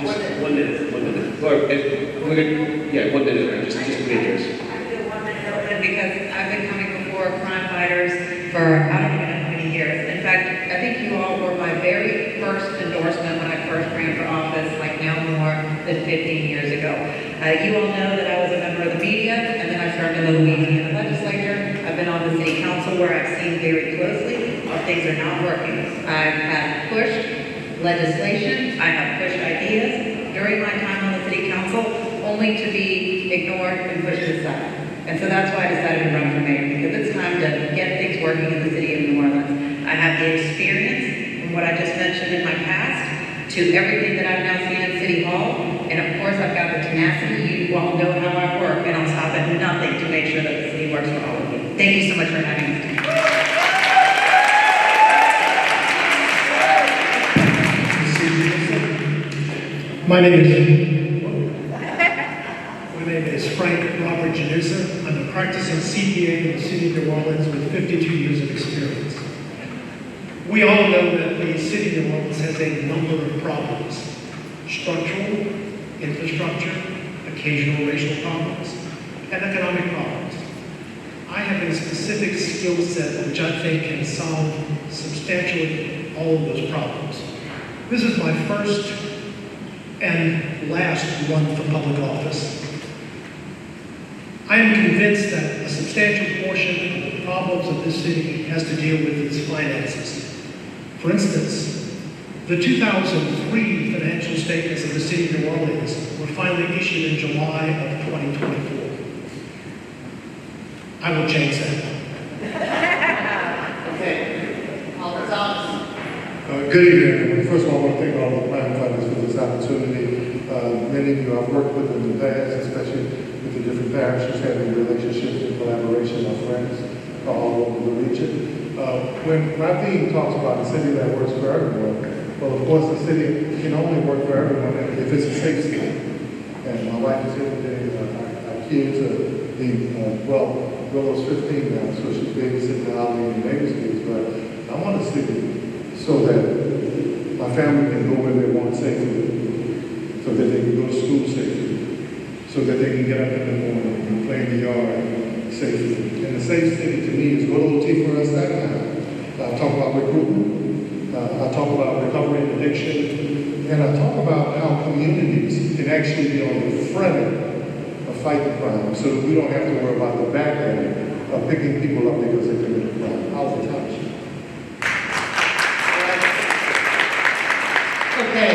Just 1 minute, 1 minute. Or, yeah, 1 minute, just yours. I feel 1 minute because I've been coming before Crimefighters for I don't even know how many years. In fact, I think you all were my very first endorsement when I first ran for office, like now more than 15 years ago. You all know that I was a member of the media, and then I served in the Louisiana legislature. I've been on the city council where I've seen very closely how things are not working. I have pushed legislation, I have pushed ideas during my time on the city council, only to be ignored and pushed aside. And so that's why I decided to run for mayor, because it's time to get things working in the city of New Orleans. I have the experience from what I just mentioned in my past to everything that I've now seen in City Hall. And of course, I've got the tenacity. You all know how I work, and I'll stop at nothing to make sure that the city works for all of you. Thank you so much for having us tonight. My name is Frank Robert Janusa. I'm a practicing CPA in the city of New Orleans with 52 years of experience. We all know that the city of New Orleans has a number of problems: structural, infrastructure, occasional racial problems, and economic problems. I have a specific skill set which I think can solve substantially all of those problems. This is my first and last run for public office. I am convinced that a substantial portion of the problems of this city has to deal with its finances. For instance, the 2003 financial statements of the city of New Orleans were finally issued in July of 2024. I will change that. Okay. Alder Thomas. Good evening, everyone. First of all, I want to thank all the Crimefighters for this opportunity. Many of you I've worked with in the past, especially with the different parishes, having relationships and collaboration. Our friends all over the region. When my team talks about a city that works for everyone, well, of course, the city can only work for everyone if it's a safe city. And my wife is here today. Our kids are well, Willow's 15 now, so she's babysitting Holly and neighbors' kids. But I want a city so that my family can go where they want safely, so that they can go to school safely, so that they can get up in the morning and play in the yard safely. And the safe city to me is good old tea for us that time. I talk about recruitment, I talk about recovery and addiction, and I talk about how communities can actually be on the front of fighting crime, so that we don't have to worry about the back end of picking people up because they commit crime. How's the touch? Okay.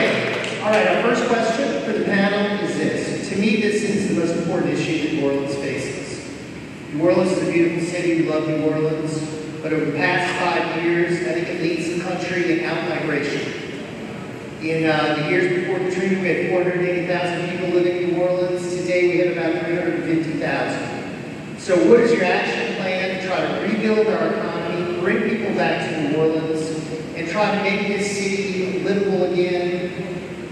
All right, our first question for the panel is this. To me, this is the most important issue that New Orleans faces. New Orleans is a beautiful city. We love New Orleans. But over the past 5 years, I think it leads the country in out-migration. In the years before Katrina, we had 480,000 people living in New Orleans. Today, we have about 350,000. So what is your action plan to try to rebuild our economy, bring people back to New Orleans, and try to make this city livable again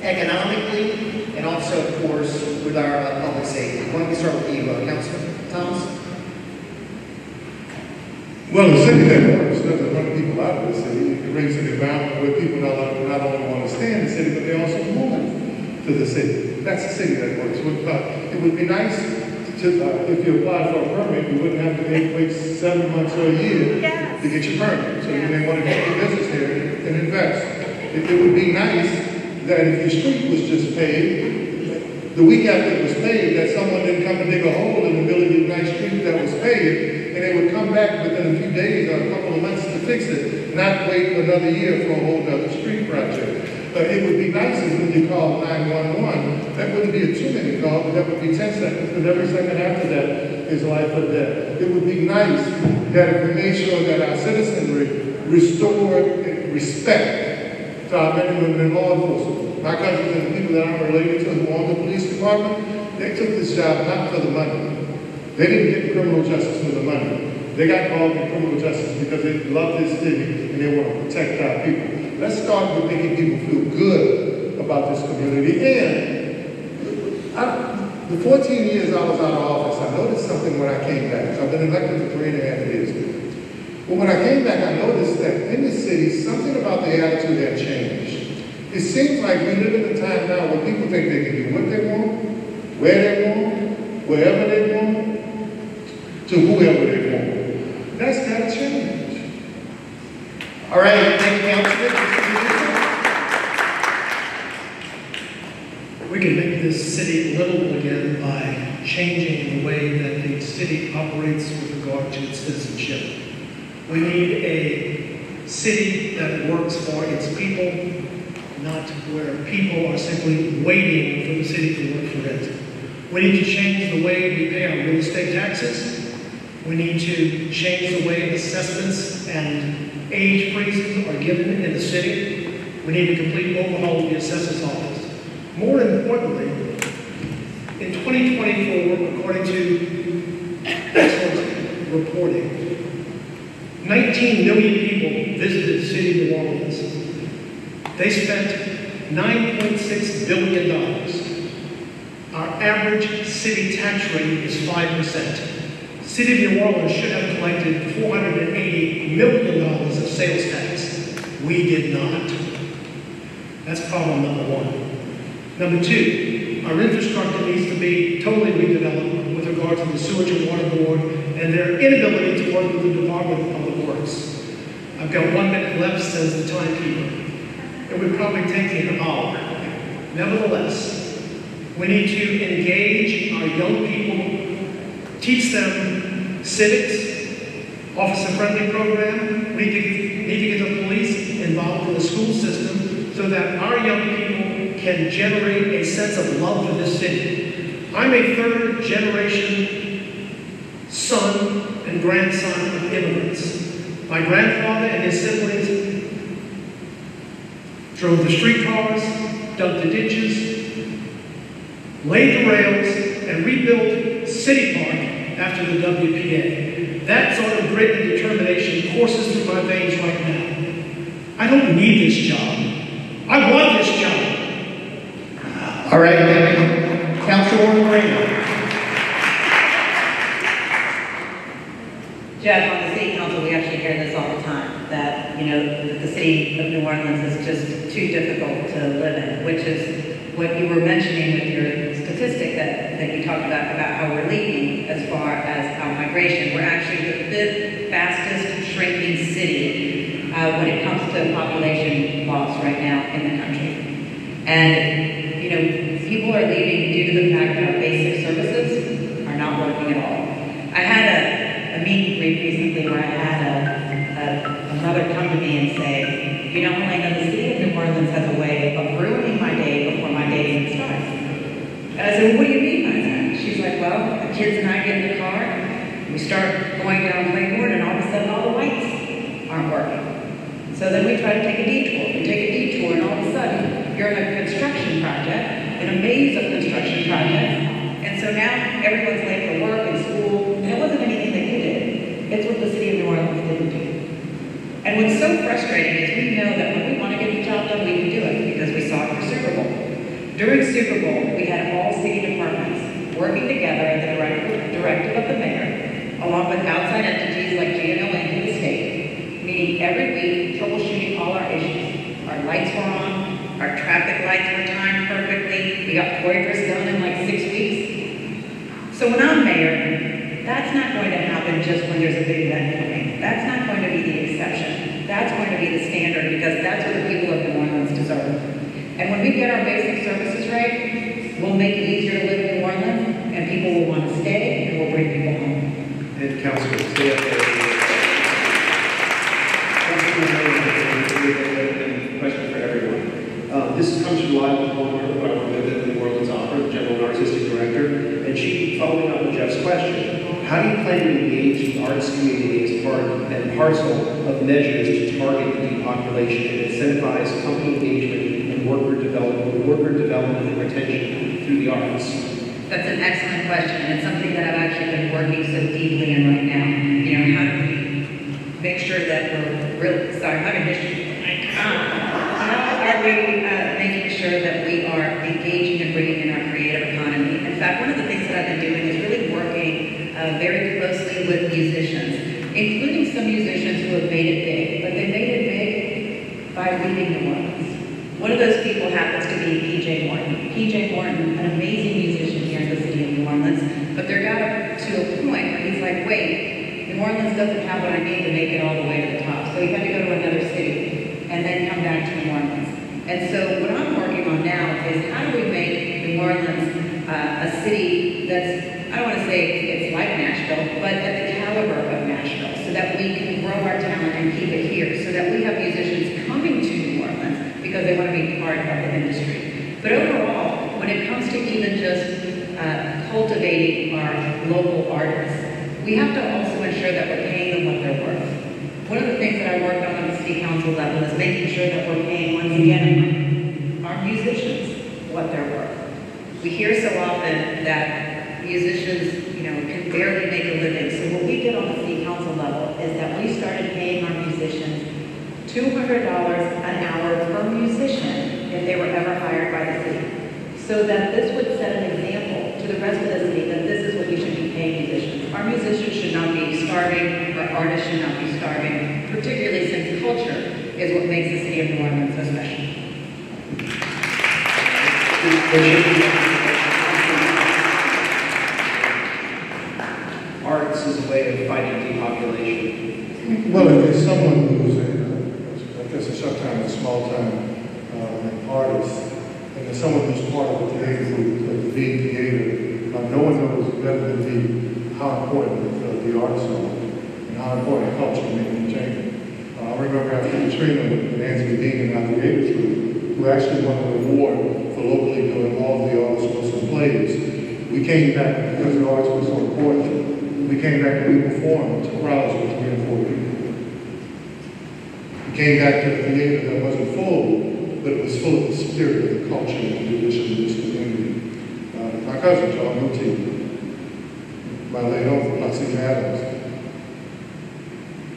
economically and also, of course, with our public safety? Why don't we start with you, Councilman Thomas? Well, the city that works doesn't run people out of the city. It brings an environment where people not only want to stay in the city, but they also move to the city. That's the city that works. It would be nice to, if you apply for a permit, you wouldn't have to wait 7 months or a year to get your permit. So you may want to get your business here and invest. It would be nice that if your street was just paved, the week after it was paved, that someone didn't come and dig a hole in the middle of your nice street that was paved, and they would come back within a few days or a couple of months to fix it, not wait another year for a whole other street project. It would be nice if when you call 911, that wouldn't be a 2-minute call, but that would be 10 seconds, because every second after that is life or death. It would be nice that if we made sure that our citizenry restored respect to our men and women in law enforcement. My cousins and the people that I'm related to who own the police department, they took this job not for the money. They didn't get criminal justice for the money. They got involved in criminal justice because they love this city and they want to protect our people. Let's start with making people feel good about this community. And the 14 years I was out of office, I noticed something when I came back. So I've been elected for 3.5 years. But when I came back, I noticed that in the city, something about the attitude had changed. It seems like we live in a time now where people think they can do what they want, where they want, wherever they want, to whoever they want. That's got to change. All right, thank you, Councilman. We can make this city livable again by changing the way that the city operates with regard to its citizenship. We need a city that works for its people, not where people are simply waiting for the city to work for it. We need to change the way we pay our real estate taxes. We need to change the way assessments and age freezes are given in the city. We need a complete overhaul of the assessor's office. More importantly, in 2024, according to excellent reporting, 19 million people visited the city of New Orleans. They spent $9.6 billion. Our average city tax rate is 5%. The city of New Orleans should have collected $480 million of sales tax. We did not. That's problem number one. Number two, our infrastructure needs to be totally redeveloped with regard to the Sewage and Water Board and their inability to work with the Department of Public Works. I've got 1 minute left, says the timekeeper. It would probably take me an hour. Nevertheless, we need to engage our young people, teach them civics, officer-friendly program. We need to get the police involved in the school system so that our young people can generate a sense of love for this city. I'm a third generation son and grandson of immigrants. My grandfather and his siblings drove the streetcars, dug the ditches, laid the rails, and rebuilt City Park after the WPA. That sort of grit and determination courses through my veins right now. I don't need this job. I want this job. All right, thank you. Councilwoman Moreno. Jeff, on the city council, we actually hear this all the time, that, the city of New Orleans is just too difficult to live in, which is what you were mentioning with your statistic that you talked about how we're leading as far as our migration. We're actually the fifth fastest shrinking city when it comes to population loss right now in the country. And people are leaving due to the fact that our basic services are not working at all. I had a meet and greet recently where I had a mother come to me and say, Elena, the city of New Orleans has a way of ruining my day before my day even starts. And I said, well, what do you mean by that? She's like, well, the kids and I get in the car, we start going down Playboard, and all of a sudden all the lights aren't working. So then we try to take a detour. We take a detour, and all of a sudden, you're in a construction project, in a maze of construction projects, and so now everyone's late for work and school, and it wasn't anything that you did. It's what the city of New Orleans didn't do. And what's so frustrating is we know that when we want to get the job done, we can do it, because we saw it for Super Bowl. During Super Bowl, we had all city departments working together at the directive of the mayor, along with outside entities like GNO and the state, meeting every week, troubleshooting all our issues. Our lights were on, our traffic lights were timed perfectly, we got Poitras done in like 6 weeks. So when I'm mayor, that's not going to happen just when there's a big event coming. That's not going to be the exception. That's going to be the standard, because that's what the people of New Orleans deserve. And when we get our basic services right, we'll make it easier to live in New Orleans, and people will want to stay, and we'll bring people home. And Councilman, stay up there. Question for everyone. This comes from Lila Palmer, who I work with at the New Orleans Opera, the General and Artistic Director, and she, following up with Jeff's question, how do you plan to engage the arts community as part and parcel of measures to target the depopulation and incentivize company engagement and worker development and retention through the arts? That's an excellent question, and it's something that I've actually been working so deeply in right now. How do we make sure that we're really, sorry, I'm in history. How are we making sure that we are engaging and bringing in our creative economy? In fact, one of the things that I've been doing is really working very closely with musicians, including some musicians who have made it big, but they made it big by leaving New Orleans. One of those people happens to be P.J. Morton. P.J. Morton, an amazing musician here in the city of New Orleans, but there got to a point where he's like, wait, New Orleans doesn't have what I need to make it all the way to the top. So he had to go to another city and then come back to New Orleans. And so what I'm working on now is how do we make New Orleans a city that's, I don't want to say it's like Nashville, but at the caliber of Nashville, so that we can grow our talent and keep it here, so that we have musicians coming to New Orleans because they want to be part of the industry. But overall, when it comes to even just cultivating our local artists, we have to also ensure that we're paying them what they're worth. One of the things that I worked on the city council level is making sure that we're paying, once again, our musicians what they're worth. We hear so often that musicians, can barely make a living. So what we did on the city council level is that we started paying our musicians $200 an hour per musician if they were ever hired by the city. So that this would set an example to the rest of the city that this is what you should be paying musicians. Our musicians should not be starving, our artists should not be starving, particularly since culture is what makes the city of New Orleans so special. Arts is a way of fighting depopulation. Well, if there's someone who's I guess a short-time, a small-time artist, and there's someone who's part of the theater group, like the Being Theater, no one knows better than me how important the arts are and how important culture and entertainment. I remember after Katrina and Anthony Dean and our theater group, who actually won an award for locally doing all of the arts was plays. We came back because the arts was so important. We came back and we performed to crowds of 3 and 4 people. We came back to a theater that wasn't full, but it was full of the spirit of the culture and the tradition of this community. My cousin, John Muti, my late uncle, Maxine Adams,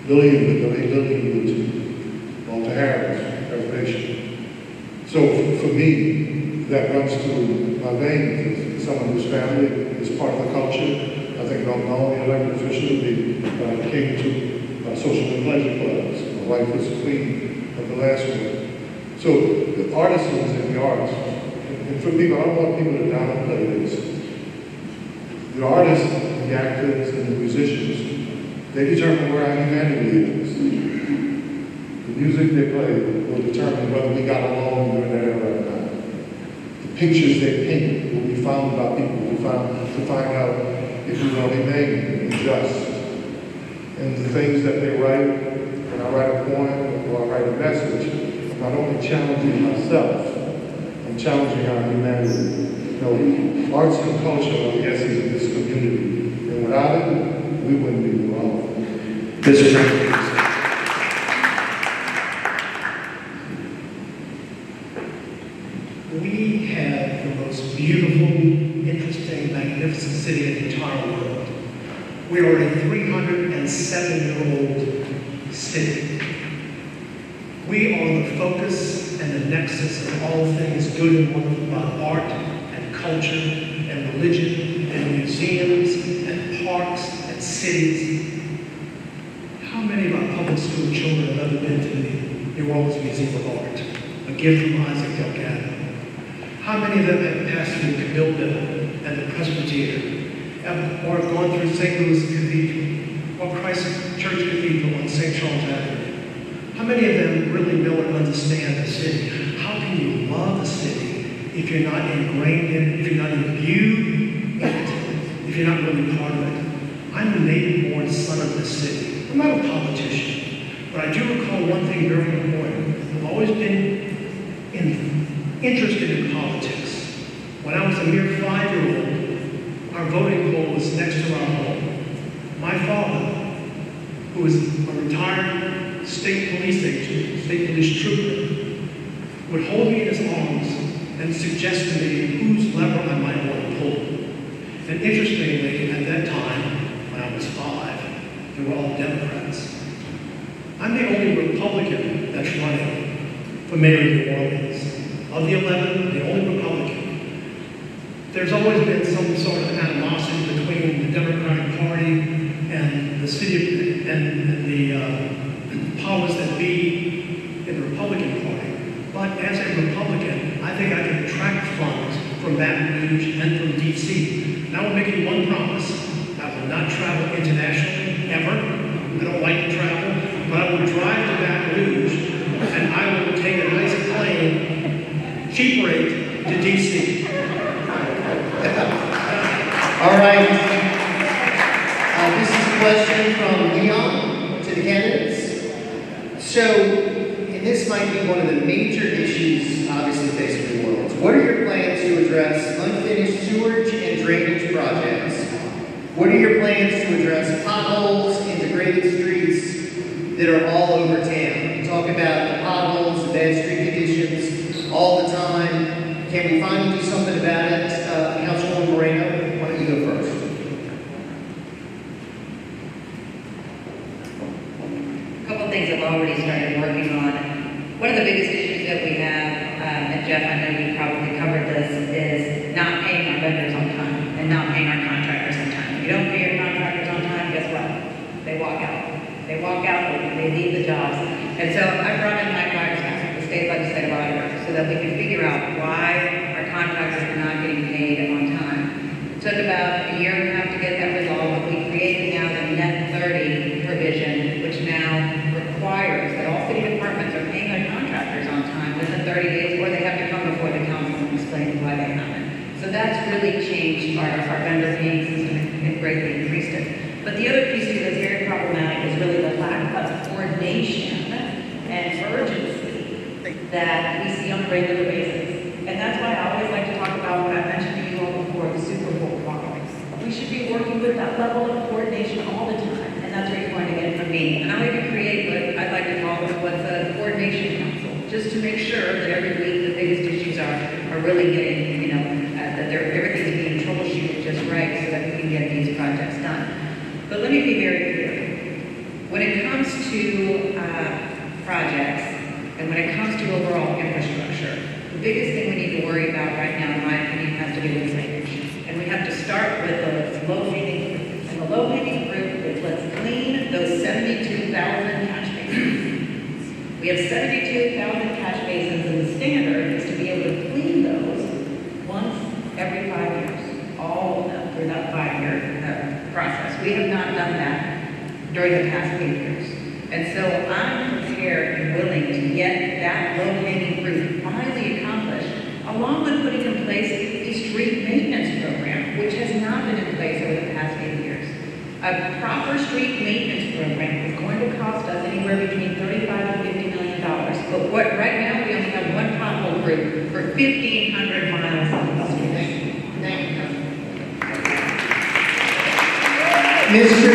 Lillian Muti, Walter Harris, Reservation. So for me, that runs through my veins. Someone whose family is part of the culture. I think not only elected officials, they came to social and pleasure clubs. My wife was the queen of the last one. So the artisans and the arts, and for me, I don't want people to downplay this. The artists, the actors, and the musicians, they determine where our humanity is. The music they play will determine whether we got along during that era or not. The pictures they paint will be found by people to find out if we want to remain and just. And the things that they write, when I write a poem or I write a message, I'm not only challenging myself, I'm challenging our humanity. Arts and culture are the essence of this community. And without it, we wouldn't be involved. Mr. Frank. We have the most beautiful, interesting, magnificent city in the entire world. We are a 307-year-old city. We are the focus and the nexus of all things good and wonderful about art and culture and religion and museums and parks and cities. How many of our public school children have ever been to the New Orleans Museum of Art? A gift from Isaac Delgado. How many of them have passed through Cabildo and the Presbyterian, or have gone through St. Louis Cathedral, or Christ Church Cathedral on St. Charles Avenue? How many of them really know and understand the city? How can you love a city if you're not ingrained in it, if you're not imbued in it, if you're not really part of it? I'm a native-born son of this city. I'm not a politician, but I do recall one thing very important. I've always been interested in politics. When I was a mere 5-year-old, our voting poll was next to our home. My father, who was a retired state police agent, state police trooper, would hold me in his arms and suggest to me whose lever I might want to pull. And interestingly, at that time, when I was 5, they were all Democrats. I'm the only Republican that's running for mayor of New Orleans. Of the 11, the only Republican. There's always been some sort of animosity between the Democratic Party and the city and the powers that be in the Republican Party. But as a Republican, I think I can attract funds from Baton Rouge and from DC. And I will make you one promise. I will not travel internationally, ever. I don't like to travel, but I will drive to Baton Rouge and I will take a nice plane, cheap rate, to DC. All right. This is a question from Leon to the candidates. So, and this might be one of the major issues obviously facing New Orleans. What are your plans to address unfinished sewage and drainage projects? What are your plans to address potholes and degraded streets that are all over town? You talk about the potholes, the bad street conditions all the time. Can we finally do something about it? Councilwoman Moreno, why don't you go first? A couple of things I've already started working on. One of the biggest issues that we have, and Jeff, I know you probably covered this, is not paying our vendors on time and not paying our contractors on time. If you don't pay your contractors on time, guess what? They walk out. They walk out, they leave the jobs. And so I brought in Mike Myers, the state legislative auditor, so that we can figure out why our contractors are not getting paid on time. It took about a year and a half to get that resolved, but we created now the net 30 provision, which now requires that all city departments are paying their contractors on time within 30 days, or they have to come before the council and explain why they haven't. So that's really changed our vendor paying system and greatly increased it. But the other piece that's very problematic is really the lack of coordination and urgency that we see on a regular basis. And that's why I always like to talk about what I mentioned to you all before, the Super Bowl products. We should be working with that level of coordination all the time, and that's what you're going to get from me. And I like to create what I'd like to call what's a coordination council, just to make sure that every week the biggest issues are really getting, that everything's being troubleshooted just right so that we can get these projects done. But let me be very clear. When it comes to projects and when it comes to overall infrastructure, the biggest thing we need to worry about right now, in my opinion, has to do with drainage. And we have to start with the low-hanging fruit. And the low-hanging fruit is let's clean those 72,000 catch basins. We have 72,000 catch basins, and the standard is to be able to clean those once every 5 years. All of them through that 5-year process. We have not done that during the past 8 years. And so I'm prepared and willing to get that low-hanging fruit finally accomplished, along with putting in place a street maintenance program, which has not been in place over the past 8 years. A proper street maintenance program is going to cost us anywhere between $35 and $50 million. But right now we only have one pothole group for 1,500 miles of the street. Mr.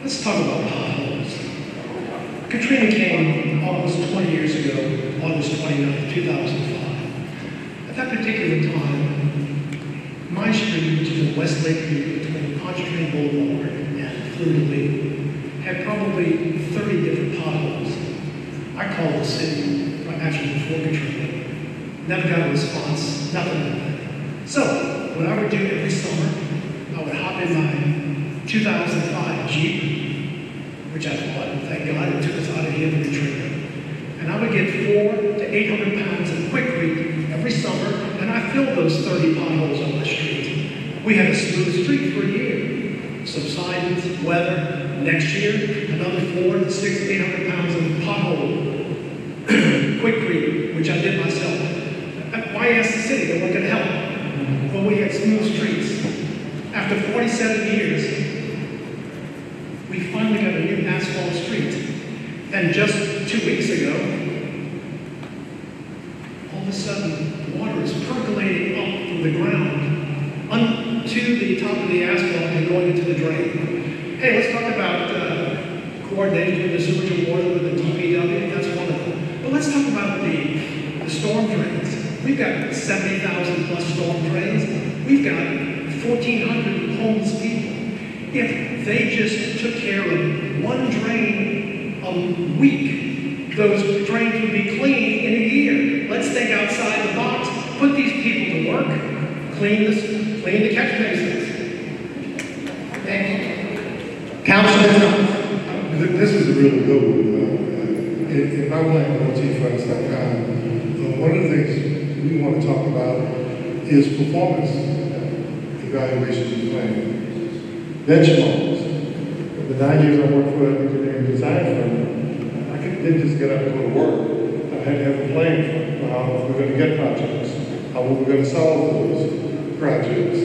Let's talk about potholes. Katrina came almost 20 years ago, August 29, 2005. At that particular time, my street, which is in West Lakeview between Pontchartrain Boulevard and Fleur Lee, had probably 30 different potholes. I called the city, actually before Katrina. Never got a response, nothing like that. So, what I would do every summer, I would hop in my 2005 Jeep, which I bought, and thank God it took us out of here with Katrina. And I would get 400 to 800 pounds of quickcrete every summer, and I filled those 30 potholes on the street. We had a smooth street for a year. Subsidence, weather, next year, another 400 to 600 to 800 pounds of pothole quickcrete, which I did myself. Why ask the city? They weren't going to help. Well, we had smooth streets. After 47 years, we finally got a new asphalt street. And just 2 weeks ago, all of a sudden, water is percolating up from the ground onto the top of the asphalt and going into the drain. Hey, let's talk about coordinating with the sewage and water with the DPW. That's wonderful. But let's talk about the storm drains. We've got 70,000 plus storm drains. We've got 1,400 homeless people. If they just took care of one drain a week, those drains would be clean in a year. Let's think outside the box. Put these people to work. Clean the catch basins. Thank you. Councilman. in my plan, OTFriends.com, one of the things we want to talk about is performance evaluations and planning. Benchmarks. The 9 years I worked for an engineering design firm, I didn't just get up and go to work. I had to have a plan for how we're going to get projects, how we're going to solve those projects.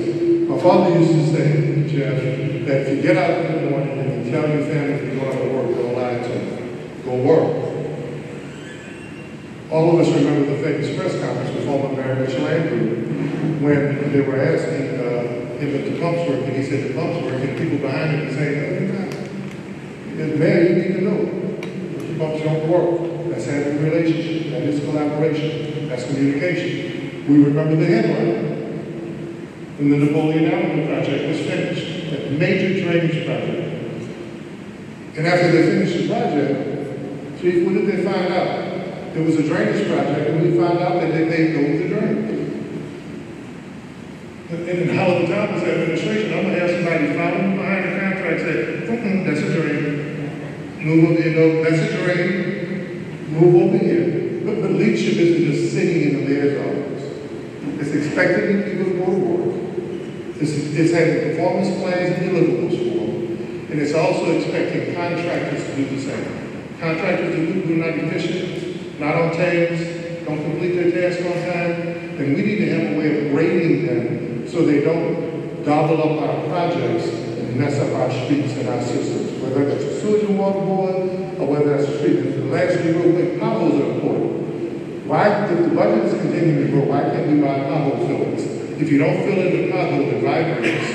My father used to say, Jeff, that if you get out in the morning and you tell your family you're going to work, don't lie to them. Go work. All of us remember the famous press conference with former Mayor Mitchell Andrew when they were asking him if the pumps work, and he said the pumps work, and people behind him were saying, no, they're not. He said, Mayor, you need to know if the pumps don't work. That's having a relationship. That is collaboration. That's communication. We remember the headline when the Napoleon Avenue project was finished, that major drainage project. And after they finished the project, Chief, what did they find out? There was a drainage project, and we found out that they made over the drain. And how the job is administration, I'm gonna have somebody follow me behind the contract, say, that's a drain. Move over here, no, that's a drain. Move over here. But leadership isn't just sitting in the mayor's office. It's expecting people to go to work. It's having performance plans and deliverables for them. And it's also expecting contractors to do the same. Contractors who are not efficient, not on times, don't complete their task on time, then we need to have a way of grading them so they don't gobble up our projects and mess up our streets and our systems, whether that's a sewage and water board or whether that's a street. The last year, real quick, potholes are important. Why, if the budget is continuing to grow, why can't we buy pothole fillers? If you don't fill in the pothole, it vibrates,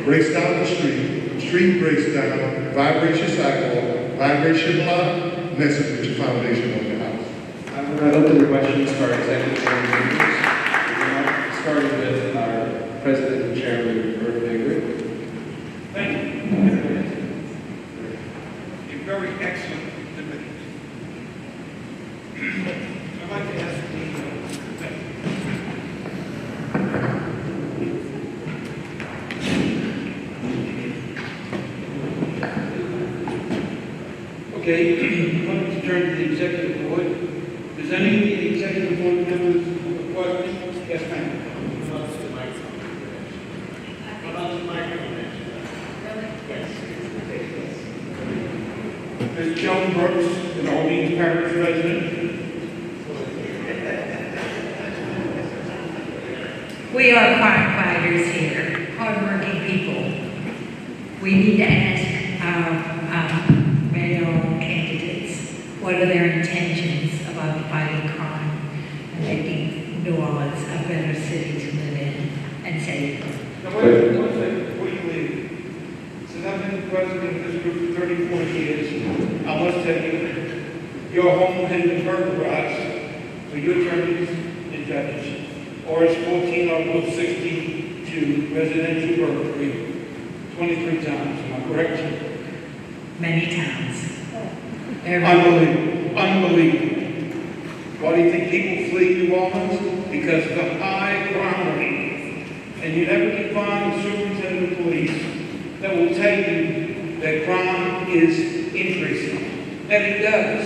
breaks down the street breaks down, vibrates your sidewalk, vibrates your block, messes with your foundation on your house. I'm going to open the questions for our executive chairman. Starting with our president and chairman, Bert Baker. Thank you. A very excellent debate. I'd like to ask Okay, I'm going to turn to the executive board. Does any of the executive board members have a question? Yes, ma'am. Ms. Joan Brooks, an Orleans Parish resident. We are firefighters here, hardworking people. We need to ask our mayoral candidates, what are their intentions about fighting crime and making New Orleans a better city to live in and safer? Now, wait a second, before you leave. Since I've been the president of this group for 34 years, I must tell you, your home has been burglarized for your attorneys and judges. Or-S 14 Article 62, residential burglary, 23 times, am I correct? Many times. Unbelievable, unbelievable. Why do you think people flee New Orleans? Because of the high crime rate. And you never can find a superintendent of police that will tell you that crime is increasing. And it does.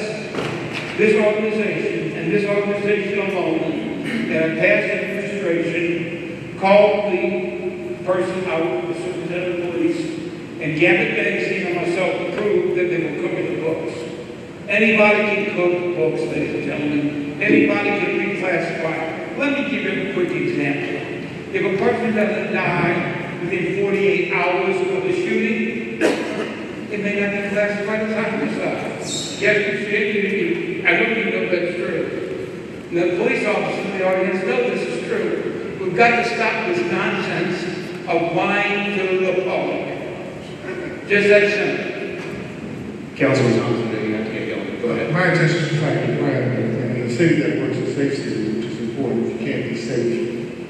This organization alone, that past administration called the person out, the superintendent of police, and Gambit Magazine and myself to prove that they were cooking the books. Anybody can cook books, ladies and gentlemen. Anybody can reclassify. Let me give you a quick example. If a person doesn't die within 48 hours of the shooting, it may not be classified as homicide. Yes, you should. I don't even know if that's true. And the police officers in the audience know this is true. We've got to stop this nonsense of lying to the public. Just that simple. Councilman Thompson, you have to get going. Go ahead. My intention is to fight the crime, and in a city that works a safe city, which is important. If you can't be safe,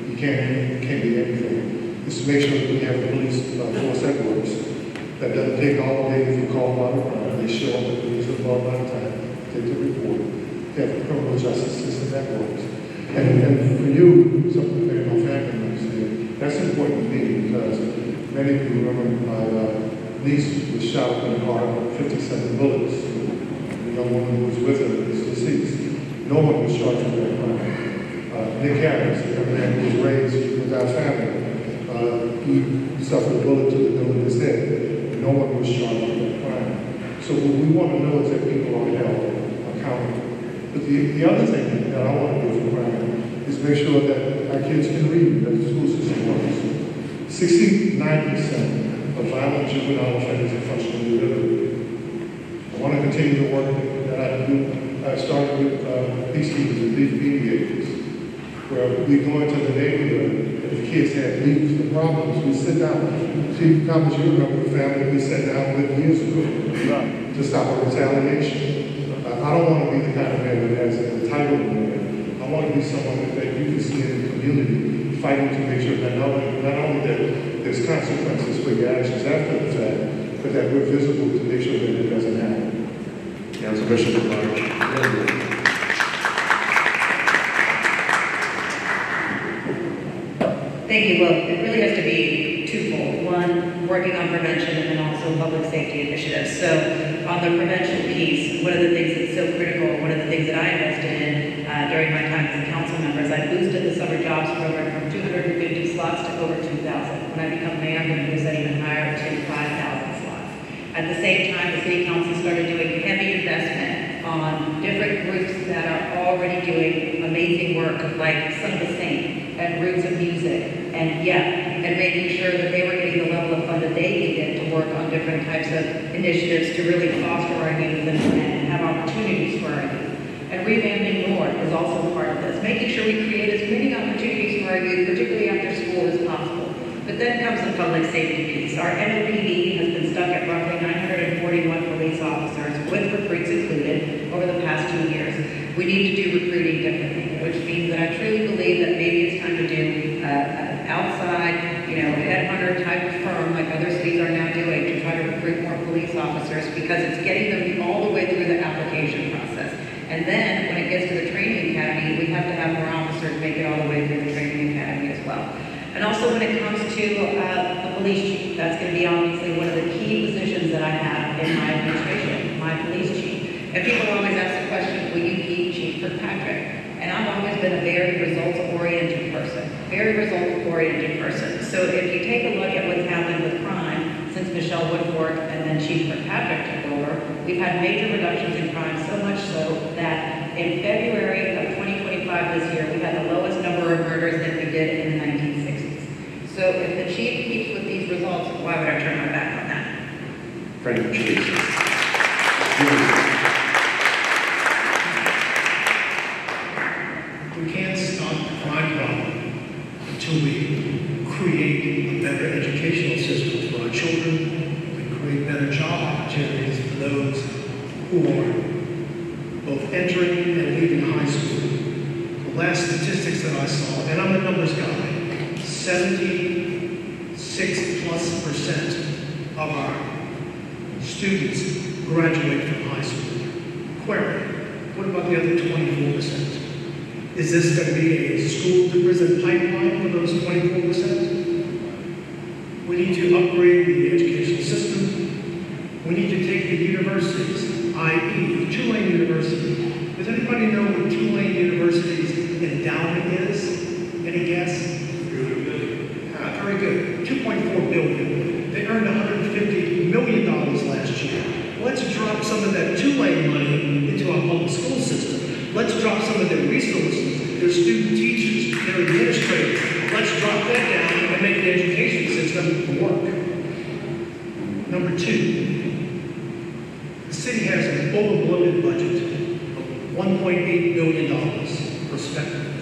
you can't be anything. Is to make sure that we have a police force that works, that doesn't take all day if you call about a crime. They show up at the police involved by the time, take the report. They have a criminal justice system that works. And for you, something that my family members did, that's important to me because many of you remember my niece was shot up in a car with 57 bullets. We young woman who was with him is deceased. No one was charged with that crime. Nick Harris, a young man who was raised with our family, he suffered a bullet to the middle of his head. No one was charged with that crime. So what we want to know is that people are held accountable. But the other thing that I want to do for crime is make sure that our kids can read, that the school system works. 69% of violent juvenile offenders are functionally illiterate. I want to continue the work that I do. I started with peacekeepers and beef mediators, where we go into the neighborhood, and if kids have beefs and problems, we sit down. See, Thomas, you remember the family we sat down with years ago to stop a retaliation. I don't want to be the kind of man that has an entitlement man. I want to be someone that you can see in the community fighting to make sure that not only that there's consequences for your actions after the fact, but that we're visible to make sure that it doesn't happen. Councilperson at large. Thank you. Well, it really has to be twofold. One, working on prevention, and then also public safety initiatives. So on the prevention piece, one of the things that's so critical, one of the things that I invested in during my time as a council member is I boosted the summer jobs program from 250 slots to over 2,000. When I become mayor, I'm going to boost that even higher to 5,000 slots. At the same time, the city council started doing heavy investment on different groups that are already doing amazing work, like Some of the Saints and Roots of Music, and making sure that they were getting the level of fund that they needed to work on different types of initiatives to really foster our youth and have opportunities for our youth. And revamping North is also part of this, making sure we create as many opportunities for our youth, particularly after school, as possible. But then comes the public safety piece. Our NOPD has been stuck at roughly 941 police officers, with recruits included, over the past 2 years. We need to do recruiting differently, which means that I truly believe that maybe it's time to do an outside, headhunter type of firm like other cities are now doing to try to recruit more police officers, because it's getting them all the way through the application process. And then when it gets to the training academy, we have to have more officers make it all the way through the training academy as well. And also when it comes to the police chief, that's going to be obviously one of the key positions that I have in my administration, my police chief. And people always ask the question, will you keep Chief Kirkpatrick? And I've always been a very results-oriented person, So if you take a look at what's happened with crime since Michelle Woodfork and then Chief Kirkpatrick took over, we've had major reductions in crime, so much so that in February of 2025 this year, we had the lowest number of murders that we did in the 1960s. So if the chief keeps with these results, why would I turn my back on that? Frank, Chief. We can't stop the crime problem until we create a better educational system for our children. We create better job opportunities for those who are both entering and leaving high school. The last statistics that I saw, and I'm a numbers guy, 76+% of our students graduate from high school. Query, what about the other 24%? Is this going to be a school-to-prison pipeline for those 24%? We need to upgrade the educational system. We need to take the universities, i.e. Tulane University. Does anybody know what Tulane University's endowment is? Any guess? Very good. $2.4 billion. They earned $150 million last year. Let's drop some of that Tulane money into our public school system. Let's drop some of their resources, their student teachers, their administrators. Let's drop that down and make the education system work. Number two, the city has an overbloated budget of $1.8 billion prospectively.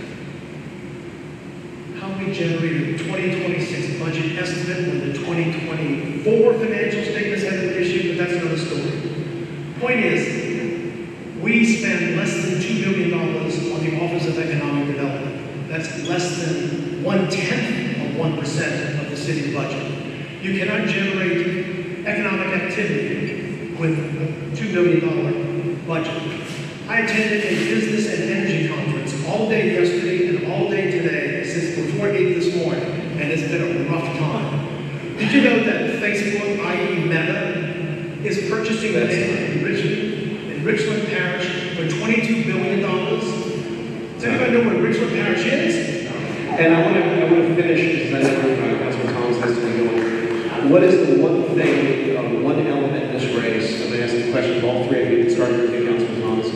How we generated a 2026 budget estimate when the 2024 financial statements had been issued, but that's another story. Point is, we spend less than $2 billion on the Office of Economic Development. That's less than 0.1% of the city budget. You cannot generate economic activity with a $2 billion budget. I attended a business and energy conference all day yesterday and all day today since before 8 this morning, and it's been a rough time. Did you know that Facebook, i.e. Meta, is purchasing land in Richmond, in Richland Parish for $22 billion. Does anybody know what Richland Parish is? And I want to finish, because I know Councilman Thomas has to be going. What is the one thing, one element in this race, I'm going to ask the question of all three of you, starting with you, Councilman Thomas.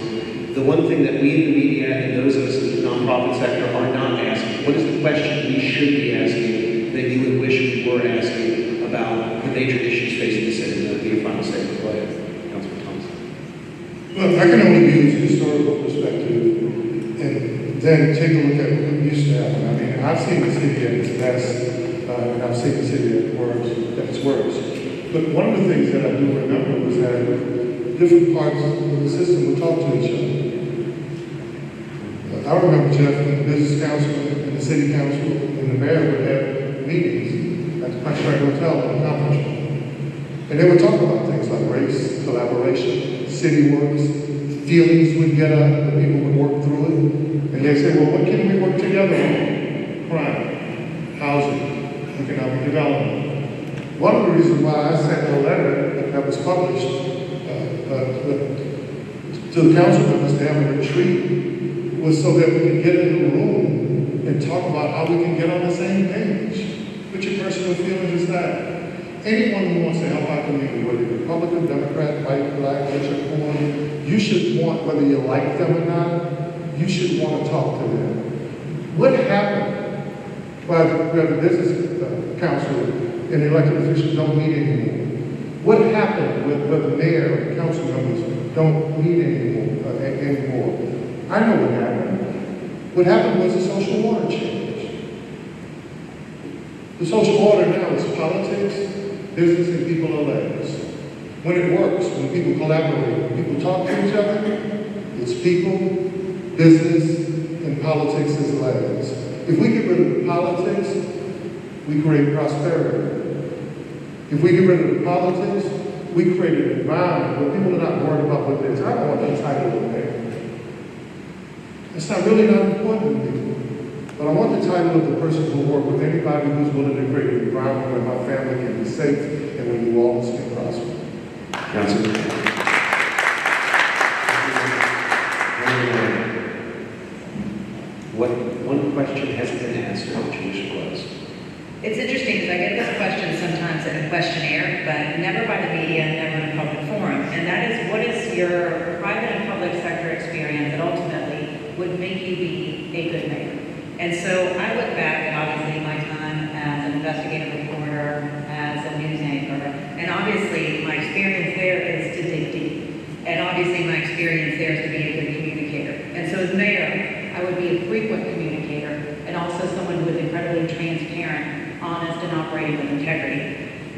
The one thing that we in the media and those of us in the nonprofit sector are not asking, what is the question we should be asking that you would wish we were asking about the major issues facing the city? That would be your final statement. Go ahead, Councilman Thomas. Look, I can only use a historical perspective and then take a look at what used to happen. I mean, I've seen the city at its best, and I've seen the city at its worst. But one of the things that I do remember was that different parts of the system would talk to each other. I remember, Jeff, when the business council and the city council and the mayor would have meetings at the Crimefighters Hotel in the conference room. And they would talk about things like race, collaboration, city works, feelings would get up, and people would work through it. And they'd say, well, what can we work together on? Crime, housing, economic development. One of the reasons why I sent a letter that was published to the council members to have a retreat was so that we could get in the room and talk about how we can get on the same page. What your personal feelings is that? Anyone who wants to help our community, whether you're Republican, Democrat, white, black, rich, or poor, you should want, whether you like them or not, you should want to talk to them. What happened by the business council and elected officials don't meet anymore? What happened where the mayor and council members don't meet anymore? I know what happened. What happened was the social order changed. The social order now is politics, business, and people are legs. When it works, when people collaborate, when people talk to each other, it's people, business, and politics as legs. If we get rid of politics, we create prosperity. If we get rid of the politics, we create an environment where people are not worried about what they say. I don't want that title of mayor. It's not really not important to me. But I want the title of the person who will work with anybody who's willing to create an environment where my family can be safe and where New Orleans can prosper. Councilman. What one question hasn't been answered, which you wish was? It's interesting because I get this question sometimes in a questionnaire, but never by the media, never in a public forum. And that is, what is your private and public sector experience that ultimately would make you be a good mayor? And so I look back at obviously my time as an investigative reporter, as a news anchor, and obviously my experience there is to dig deep. And obviously my experience there is to be a good communicator. And so as mayor, I would be a frequent communicator and also someone who is incredibly transparent, honest, and operating with integrity.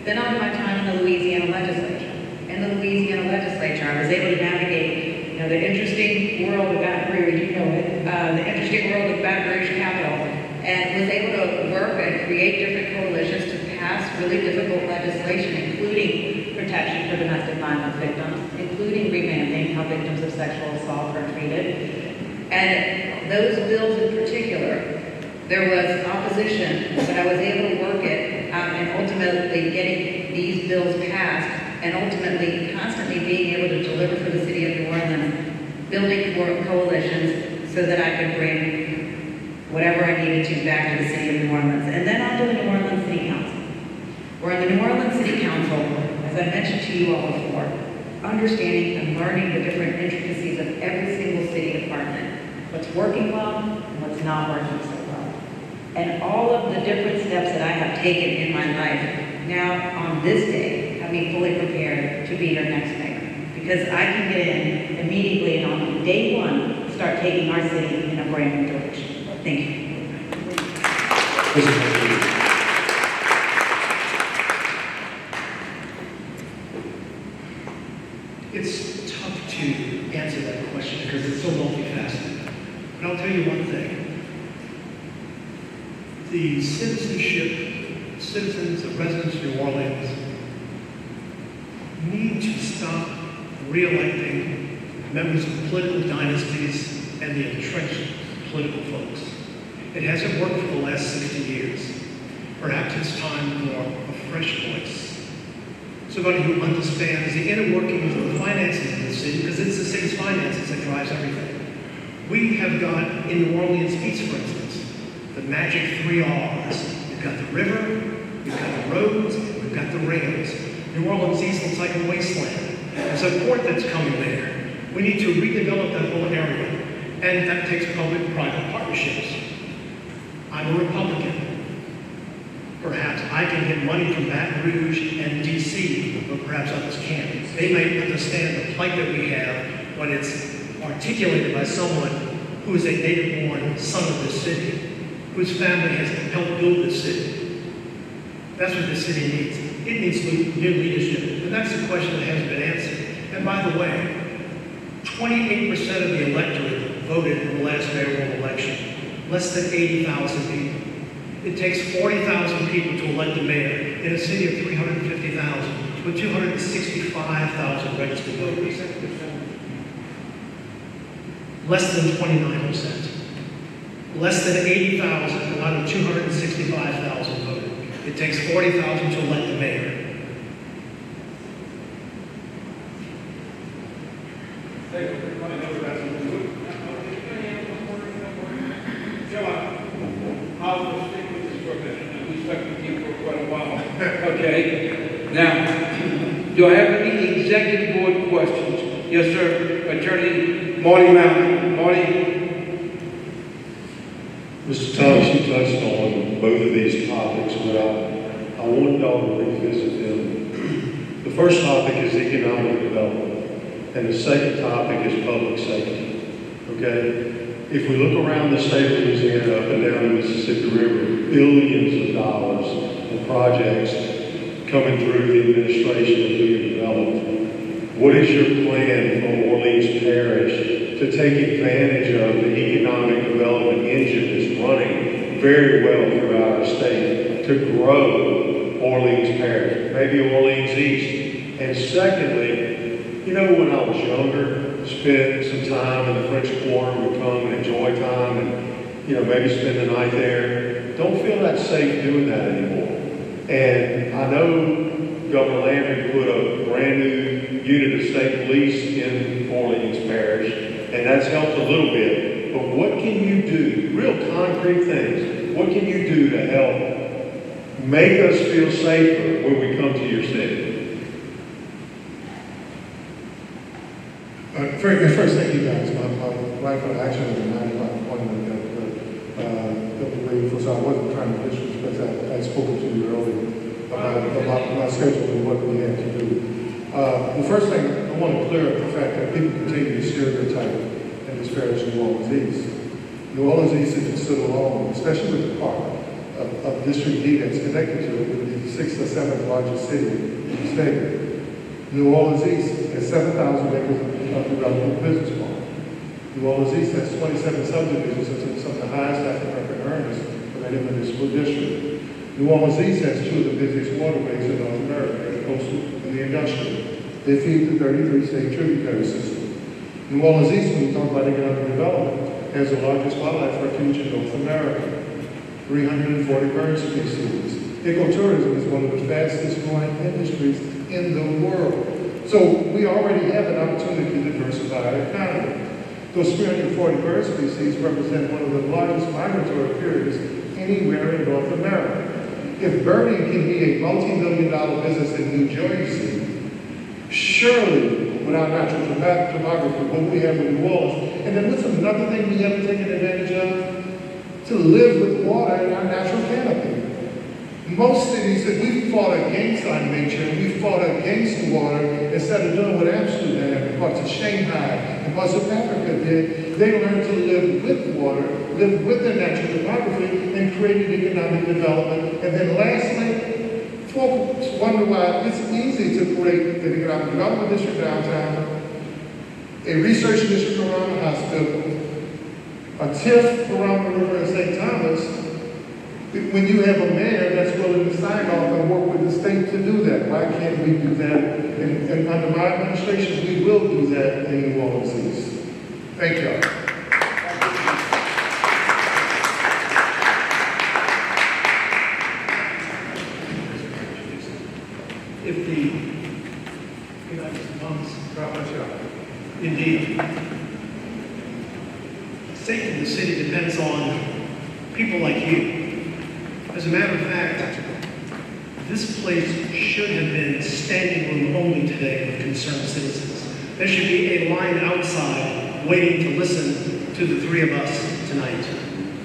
Then on my time in the Louisiana legislature. In the Louisiana legislature, I was able to navigate, the interesting world of Baton Rouge, the interesting world of Baton Rouge Capital, and was able to work and create different coalitions to pass really difficult legislation, including protection for domestic violence victims, including remanding how victims of sexual assault are treated. And those bills in particular, there was opposition, but I was able to work it and ultimately getting these bills passed and ultimately constantly being able to deliver for the city of New Orleans, building coalitions so that I could bring whatever I needed to back to the city of New Orleans. And then on to the New Orleans City Council. Where in the New Orleans City Council, as I mentioned to you all before, understanding and learning the different intricacies of every single city department, what's working well and what's not working so well. And all of the different steps that I have taken in my life, now on this day, have me fully prepared to be your next mayor. Because I can get in immediately and on day one, start taking our city in a brand new direction. Thank you. It's tough to answer that question because it's so multifaceted. But I'll tell you one thing. The citizens, the residents of New Orleans need to stop re-electing members of political dynasties and the entrenched political folks. It hasn't worked for the last 60 years. Perhaps it's time for a fresh voice somebody who understands the inner workings of the finances of the city, because it's the city's finances that drives everything. We have got, in New Orleans East, for instance, the magic 3 R's. We've got the river, we've got the roads, we've got the rails. New Orleans East looks like a wasteland. There's a port that's coming there. We need to redevelop that whole area, and that takes public-private partnerships. I'm a Republican. Perhaps I can get money from Baton Rouge and DC, but perhaps others can't. They may understand the plight that we have when it's articulated by someone who is a native-born son of this city, whose family has helped build this city. That's what this city needs. It needs new leadership, and that's the question that hasn't been answered. And by the way, 28% of the electorate voted in the last mayoral election, less than 80,000 people. It takes 40,000 people to elect a mayor in a city of 350,000 with 265,000 registered voters. Less than 29%. Less than 80,000 out of 265,000 voted. It takes 40,000 to elect a mayor. Okay. Now, do I have any executive board questions? Yes, sir. Attorney Marty Mountain. Marty? Mr. Thomas, you touched on both of these topics, but I want y'all to revisit them. The first topic is economic development, and the second topic is public safety. Okay? If we look around the state of Louisiana, up and down the Mississippi River, billions of dollars in projects coming through the administration and being developed. What is your plan for Orleans Parish to take advantage of the economic development engine that's running very well throughout our state to grow Orleans Parish, maybe Orleans East? And secondly, you know, when I was younger, spent some time in the French Quarter, would come and enjoy time and, you know, maybe spend the night there. Don't feel that safe doing that anymore. And I know Governor Landry put a brand new unit of state police in Orleans Parish, and that's helped a little bit. But what can you do, real concrete things, what can you do to help make us feel safer when we come to your city? First, thank you guys. My wife and I actually had a 9 o'clock appointment that we waited for, so I wasn't trying to disrespect. I'd spoken to you earlier about my schedule and what we had to do. The first thing, I want to clear up the fact that people continue to stereotype and disparage New Orleans East. New Orleans East is considered alone, especially with the part of District D that's connected to it, with the 6th or 7th largest city in the state. New Orleans East has 7,000 acres of development business park. New Orleans East has 27 subdivisions and some of the highest African earners for any municipal district. New Orleans East has 2 of the busiest waterways in North America, the coastal and the industrial. They feed the 33 state tributary system. New Orleans East, when you talk about economic development, has the largest wildlife refuge in North America, 340 bird species. Ecotourism is one of the fastest growing industries in the world. So we already have an opportunity to diversify our economy. Those 340 bird species represent one of the largest migratory periods anywhere in North America. If birding can be a multi-million-dollar business in New Jersey, surely with our natural topography, what we have in New Orleans, and then what's another thing we haven't taken advantage of? To live with water in our natural canopy. Most cities, if we fought against our nature, and we fought against water, instead of doing what Amsterdam and parts of Shanghai and parts of Africa did, they learned to live with water, live with their natural topography, and created economic development. And then lastly, folks wonder why it's easy to create an economic development district downtown, a research district around the hospital, a TIF around the river in St. Thomas, when you have a mayor that's willing to sign off and work with the state to do that. Why can't we do that? And under my administration, we will do that in New Orleans East. Thank you. If the Indeed. Safety of the city depends on people like you. As a matter of fact, this place should have been standing room only today with concerned citizens. There should be a line outside waiting to listen to the three of us tonight.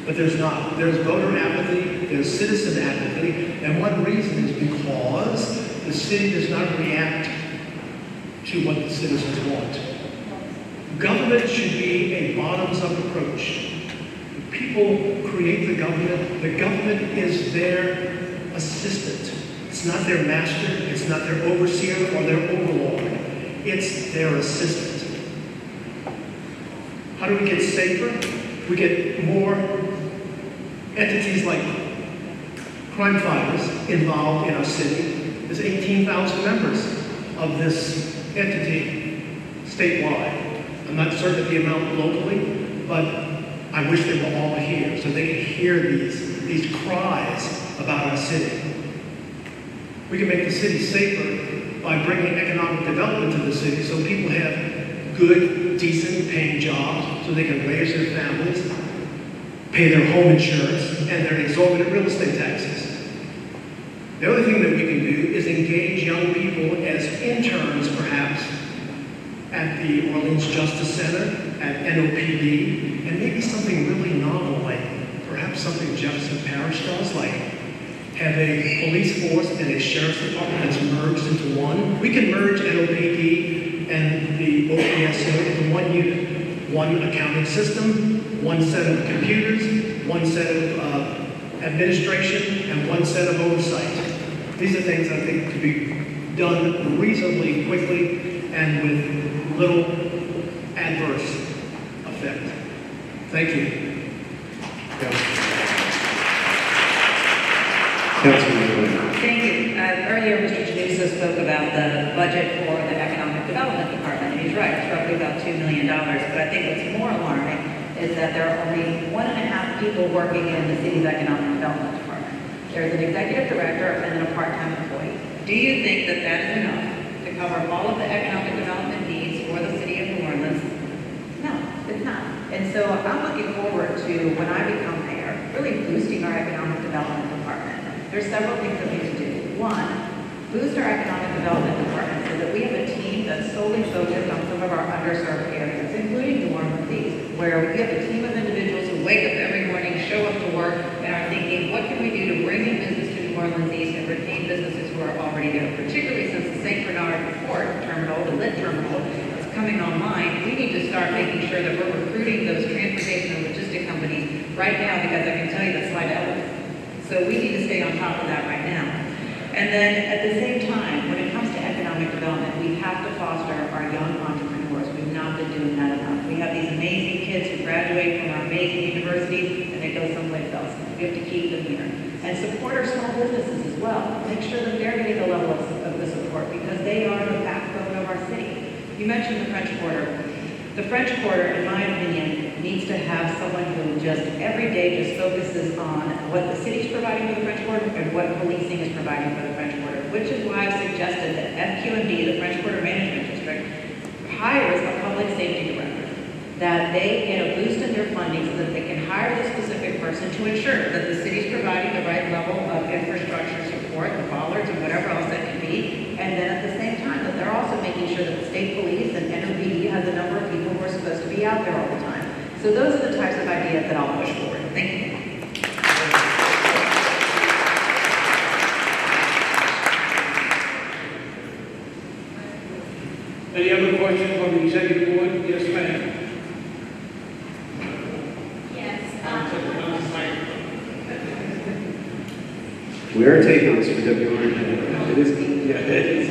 But there's not. There's voter apathy, there's citizen apathy, and one reason is because the city does not react to what the citizens want. Government should be a bottoms-up approach. The people create the government. The government is their assistant. It's not their master, it's not their overseer or their overlord. It's their assistant. How do we get safer? We get more entities like Crimefighters involved in our city. There's 18,000 members of this entity statewide. I'm not certain of the amount locally, but I wish they were all here so they could hear these cries about our city. We can make the city safer by bringing economic development to the city so people have good, decent paying jobs so they can raise their families, pay their home insurance, and their exorbitant real estate taxes. The other thing that we can do is engage young people as interns, perhaps, at the Orleans Justice Center, at NOPD, and maybe something really novel, like perhaps something Jefferson Parish does, like have a police force and a sheriff's department that's merged into one. We can merge NOPD and the OPSO into one unit, one accounting system, one set of computers, one set of administration, and one set of oversight. These are things I think could be done reasonably quickly and with little adverse effect. Thank you. Councilman. Thank you. Earlier, Mr. Januso spoke about the budget for the Economic Development Department, and he's right, it's roughly about $2 million. But I think what's more alarming is that there are only 1.5 people working in the city's Economic Development Department. There's an executive director and then a part-time employee. Do you think that that is enough to cover all of the economic development needs for the city of New Orleans? No, it's not. And so I'm looking forward to, when I become mayor, really boosting our economic development department. There's several things that we can do. One, boost our economic development department so that we have a team that's solely focused on some of our underserved areas, including New Orleans East, where we have a team of individuals who wake up every morning, show up to work, and are thinking, what can we do to bring in business to New Orleans East and retain businesses who are already there, particularly since the St. Bernard Port Terminal, the lit terminal, is coming online. We need to start making sure that we're recruiting those transportation and logistic companies right now, because I can tell you that's slide out. So we need to stay on top of that right now. And then at the same time, when it comes to economic development, we have to foster our young entrepreneurs. We've not been doing that enough. We have these amazing kids who graduate from our amazing universities and they go someplace else. We have to keep them here. And support our small businesses as well. Make sure that they're getting the level of the support because they are the backbone of our city. You mentioned the French Quarter. The French Quarter, in my opinion, needs to have someone who just every day just focuses on what the city's providing for the French Quarter and what policing is providing for the French Quarter, which is why I've suggested that FQMD, the French Quarter Management District, hires a public safety director, that they get a boost in their funding so that they can hire the specific person to ensure that the city's providing the right level of infrastructure support, the bollards and whatever else that can be, and then at the same time that they're also making sure that the state police and NOPD has a number of people who are supposed to be out there all the time. So those are the types of ideas that I'll push forward. Thank you. Any other questions on the executive board? Yes, ma'am. We are taking this for WR. It is, yeah, it is.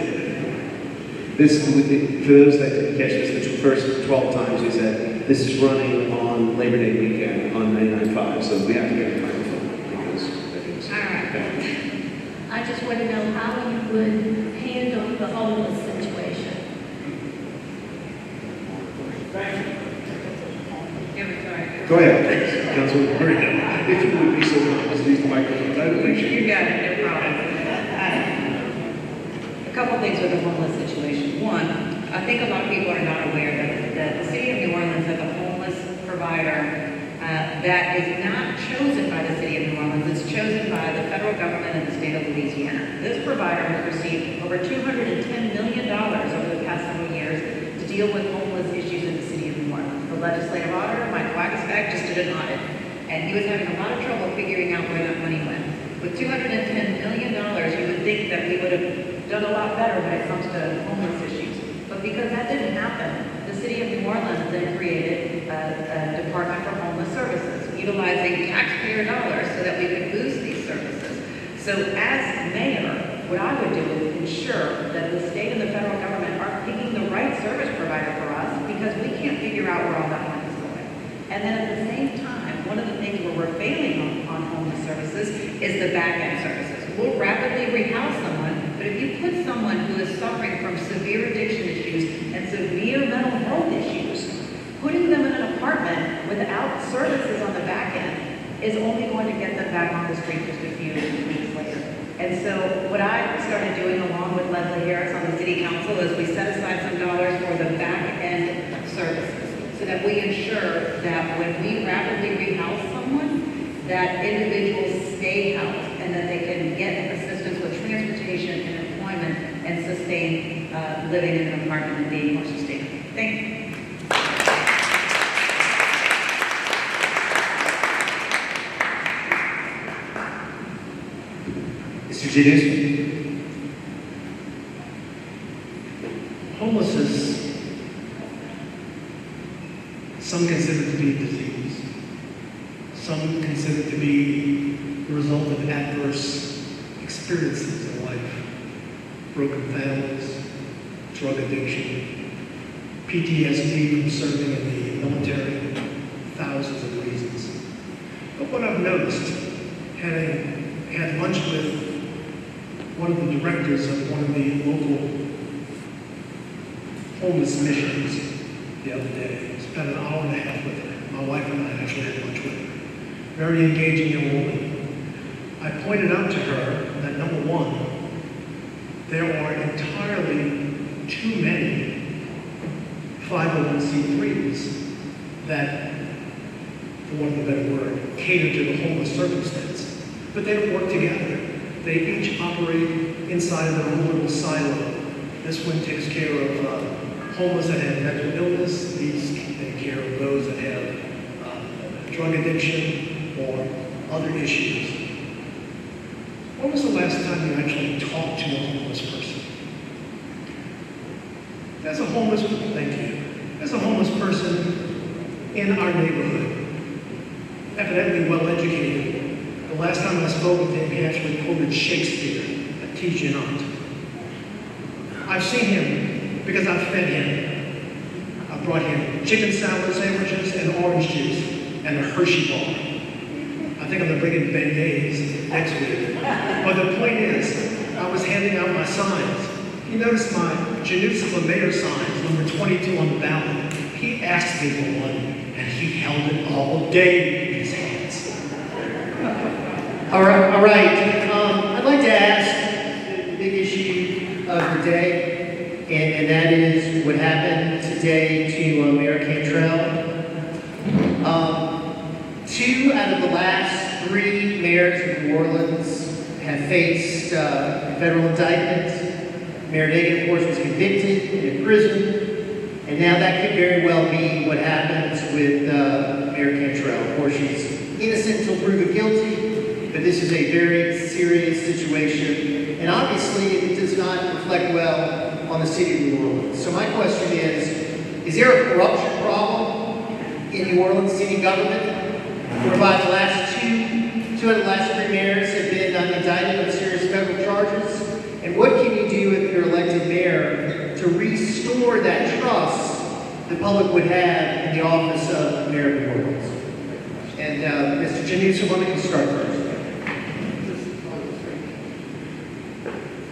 This, for those that didn't catch this, the first 12 times we said, this is running on Labor Day weekend on 99.5, so we have to get a microphone because that is. All right. I just want to know how you would handle the homeless situation. Go ahead, Councilman. Very good. If you would be so kind as to use the microphone, I'd appreciate it. You got it, no problem. A couple things with the homeless situation. One, I think a lot of people are not aware that the city of New Orleans has a homeless provider that is not chosen by the city of New Orleans. It's chosen by the federal government and the state of Louisiana. This provider has received over $210 million over the past several years to deal with homeless issues in the city of New Orleans. The legislative auditor, Mike Wagstaff, just did an audit, and he was having a lot of trouble figuring out where that money went. With $210 million, you would think that we would have done a lot better when it comes to homeless issues. But because that didn't happen, the city of New Orleans then created a Department for Homeless Services, utilizing taxpayer dollars so that we could boost these services. So as mayor, what I would do is ensure that the state and the federal government are picking the right service provider for us, because we can't figure out where all that money is going. And then at the same time, one of the things where we're failing on homeless services is the back-end services. We'll rapidly rehouse someone, but if you put someone who is suffering from severe addiction issues and severe mental health issues, putting them in an apartment without services on the back end is only going to get them back on the street just a few weeks later. And so what I started doing along with Leslie Harris on the city council is we set aside some dollars for the back end services so that we ensure that when we rapidly rehouse someone, that individuals stay housed and that they can get assistance with transportation and employment and sustain living in an apartment and being more sustainable. Thank you. Mr. Giudice. Homelessness, some consider to be a disease. Some consider it to be the result of adverse experiences in life. Broken families, drug addiction, PTSD from serving in the military, thousands of reasons. But what I've noticed, having had lunch with one of the directors of one of the local homeless missions the other day, spent an hour and a half with her. My wife and I actually had lunch with her. Very engaging young woman. I pointed out to her that, number one, there are entirely too many 501c3s that, for want of a better word, cater to the homeless circumstance. But they don't work together. They each operate inside of their own little silo. This one takes care of homeless that have mental illness. These take care of those that have drug addiction or other issues. When was the last time you actually talked to a homeless person? There's a homeless person, thank you. There's a homeless person in our neighborhood, evidently well educated. The last time I spoke with him, he actually quoted Shakespeare, I teach you not. I've seen him because I've fed him. I brought him chicken salad sandwiches and orange juice and a Hershey bar. I think I'm going to bring in beignets next week. But the point is, I was handing out my signs. He noticed my Janusa Mayor signs, number 22 on the ballot. He asked me for one, and he held it all day in his hands. All right. I'd like to ask the big issue of the day, and that is what happened today to Mayor Cantrell. 2 out of the last 3 mayors of New Orleans have faced federal indictments. Mayor Dagan, of course, was convicted and in prison, and now that could very well be what happens with Mayor Cantrell. Of course, she's innocent until proven guilty, but this is a very serious situation, and obviously it does not reflect well on the city of New Orleans. So my question is there a corruption problem in New Orleans city government, whereby the last 2 out of the last 3 mayors have been indicted on serious federal charges? And what can you do if you're elected mayor to restore that trust the public would have in the office of Mayor of New Orleans? And Mr. Janusa, why don't you start first?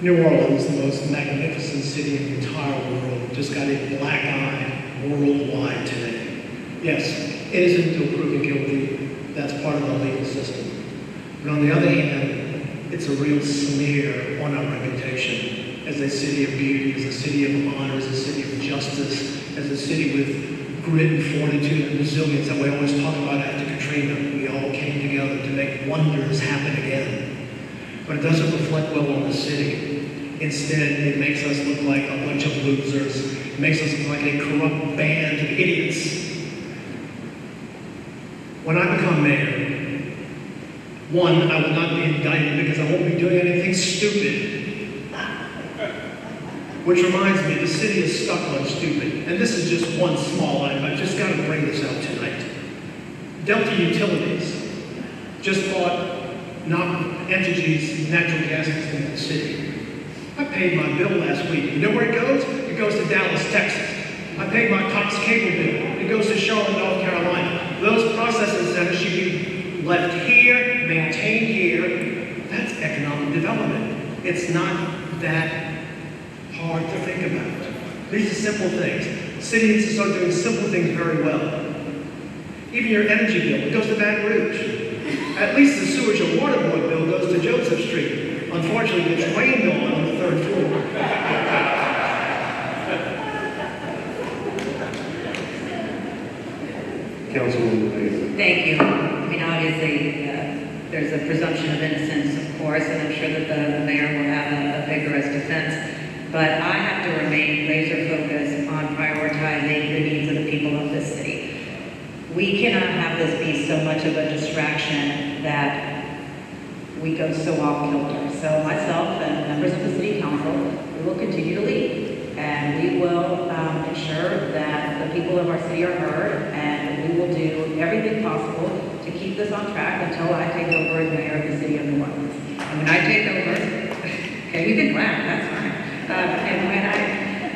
New Orleans, the most magnificent city in the entire world, just got a black eye worldwide today. Yes, innocent until proven guilty. That's part of the legal system. But on the other hand, it's a real smear on our reputation. as a city of beauty, as a city of honor, as a city of justice, as a city with grit and fortitude and resilience that we always talk about after Katrina. We all came together to make wonders happen again. But it doesn't reflect well on the city. Instead, it makes us look like a bunch of losers. It makes us look like a corrupt band of idiots. When I become mayor, one, I will not be indicted because I won't be doing anything stupid. Which reminds me, the city is stuck on stupid. And this is just one small item. I've just got to bring this out tonight. Delta Utilities just bought Entergy's natural gas system in the city. I paid my bill last week. You know where it goes? It goes to Dallas, Texas. I paid my Cox cable bill. It goes to Charlotte, North Carolina. Those processing centers should be left here, maintained here. That's economic development. It's not that hard to think about. These are simple things. The city needs to start doing simple things very well. Even your energy bill, it goes to Baton Rouge. At least the sewage and water board bill goes to Joseph Street. Unfortunately, it's rained on the 3rd floor. Councilwoman Lee. Thank you. I mean, obviously, there's a presumption of innocence, of course, and I'm sure that the mayor will have a vigorous defense. But I have to remain laser focused on prioritizing the needs of the people of this city. We cannot have this be so much of a distraction that we go so off kilter. So myself and members of the city council, we will continue to lead. And we will ensure that the people of our city are heard, and we will do everything possible to keep this on track until I take over as mayor of the city of New Orleans. And when I take over, okay, we can laugh, that's fine.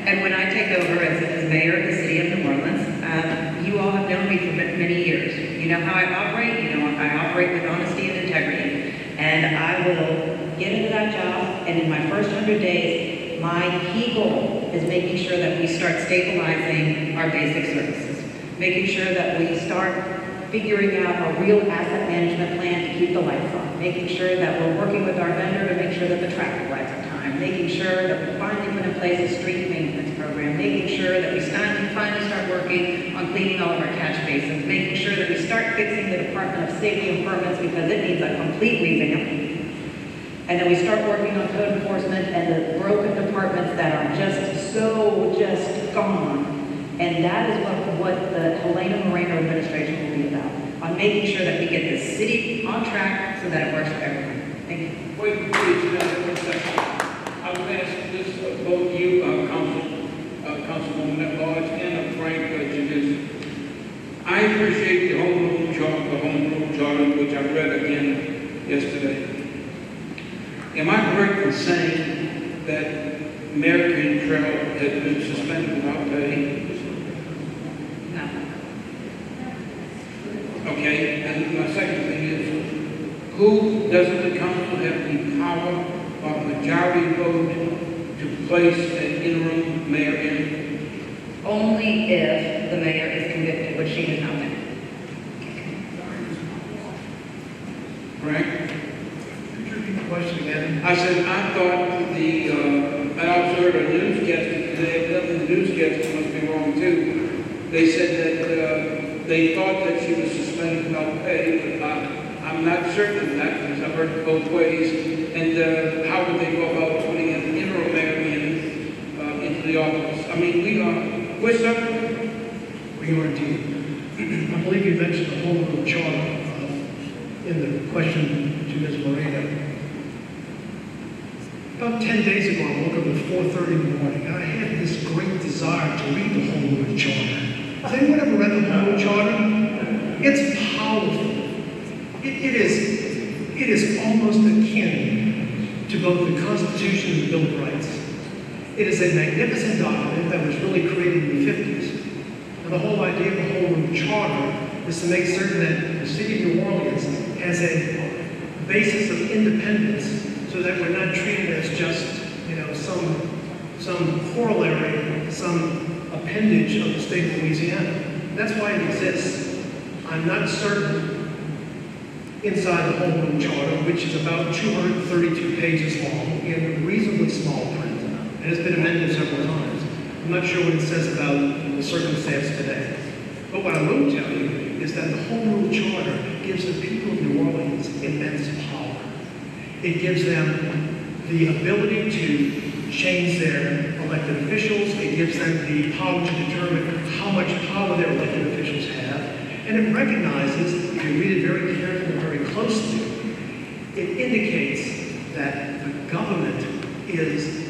And when I take over as mayor of the city of New Orleans, you all have known me for many years. You know how I operate. You know I operate with honesty and integrity. And I will get into that job. And in my first 100 days, my key goal is making sure that we start stabilizing our basic services, making sure that we start figuring out a real asset management plan to keep the lights on, making sure that we're working with our vendor to make sure that the traffic lights are timed, making sure that we finally put in place a street maintenance program, making sure that we finally start working on cleaning all of our catch basins, making sure that we start fixing the Department of Safety and Permits because it needs a complete revamp. And then we start working on code enforcement and the broken departments that are just gone. And that is what the Helena Moreno administration will be about, on making sure that we get this city on track so that it works for everyone. Thank you. Wait, please, for a second. I would ask this of both you, Councilwoman at Large, and Frank Janus. I appreciate the home rule charter, which I read again yesterday. Am I correct in saying that Mayor Cantrell has been suspended without pay? No. Okay, and my second thing is, doesn't the council have the power of majority vote to place an interim mayor in? Only if the mayor is convicted, which she has not been. Correct? Could you repeat the question again? I said, I thought I observed a newscaster today, the newscaster must be wrong too. They said that they thought that she was suspended without pay, but I'm not certain of that because I've heard it both ways. And how would they go about putting an interim mayor into the office? I mean, we're suffering. We are indeed. I believe you mentioned the home rule charter in the question to Ms. Moreno. About 10 days ago, I woke up at 4:30 in the morning, and I had this great desire to read the home rule charter. Has anyone ever read the home rule charter? It's powerful. It is almost akin to both the Constitution and the Bill of Rights. It is a magnificent document that was really created in the 50s. And the whole idea of the home rule charter is to make certain that the city of New Orleans has a basis of independence so that we're not treated as just, some corollary, some appendage of the state of Louisiana. That's why it exists. I'm not certain inside the home rule charter, which is about 232 pages long in reasonably small print. and it's been amended several times. I'm not sure what it says about the circumstance today. But what I will tell you is that the Home Rule Charter gives the people of New Orleans immense power. It gives them the ability to change their elected officials. It gives them the power to determine how much power their elected officials have. And it recognizes, if you read it very carefully and very closely, it indicates that the government is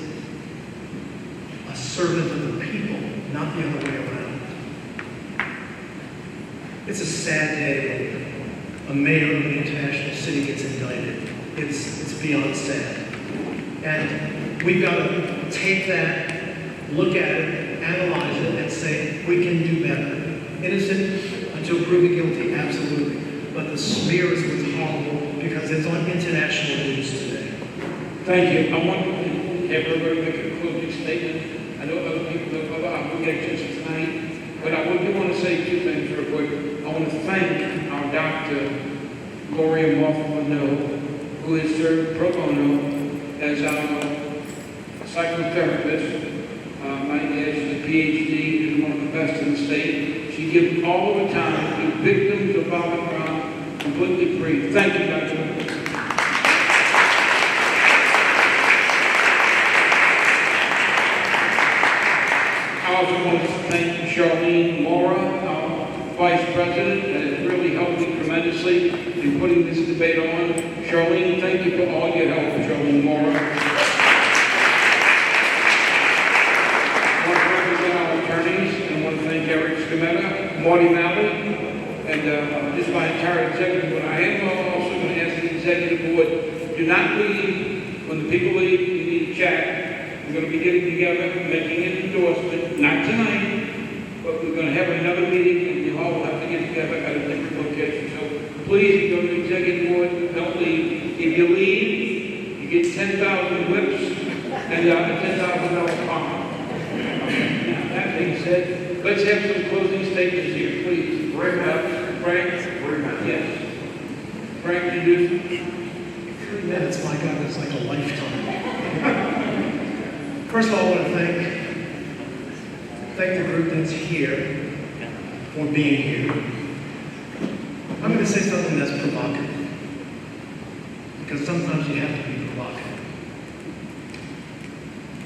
a servant of the people, not the other way around. It's a sad day when a mayor of an international city gets indicted. It's beyond sad. And we've got to take that, look at it, analyze it, and say, we can do better. Innocent until proven guilty, absolutely. But the smear is what's horrible because it's on international news today. Thank you. I want to have everybody make a closing statement. I know other people have other obligations tonight, but I do want to say two things real quick. I want to thank our Dr. Gloria Moffett-Mano, who has served pro bono as our psychotherapist. My guess is a PhD and one of the best in the state. She gives all of her time to victims of violent crime completely free. Thank you, Dr. I also want to thank Charlene Mora, our Vice President, that has really helped me tremendously in putting this debate on. Charlene, thank you for all your help, Charlene Mora. I want to represent our attorneys, and I want to thank Eric Scametta, Marty Malley, and just my entire executive board. I am also going to ask the executive board, do not leave. When the people leave, you need to chat. We're going to be getting together, making an endorsement, not tonight, but we're going to have another meeting, and you all will have to get together at a different location. So please go to the executive board, don't leave. If you leave, you get 10,000 whips and a $10,000 fine. Now, that being said, let's have some closing statements here, please. Frank? Yes. Frank, you do? 3 minutes, my God, it's like a lifetime. First of all, I want to thank the group that's here for being here. I'm going to say something that's provocative, because sometimes you have to be provocative.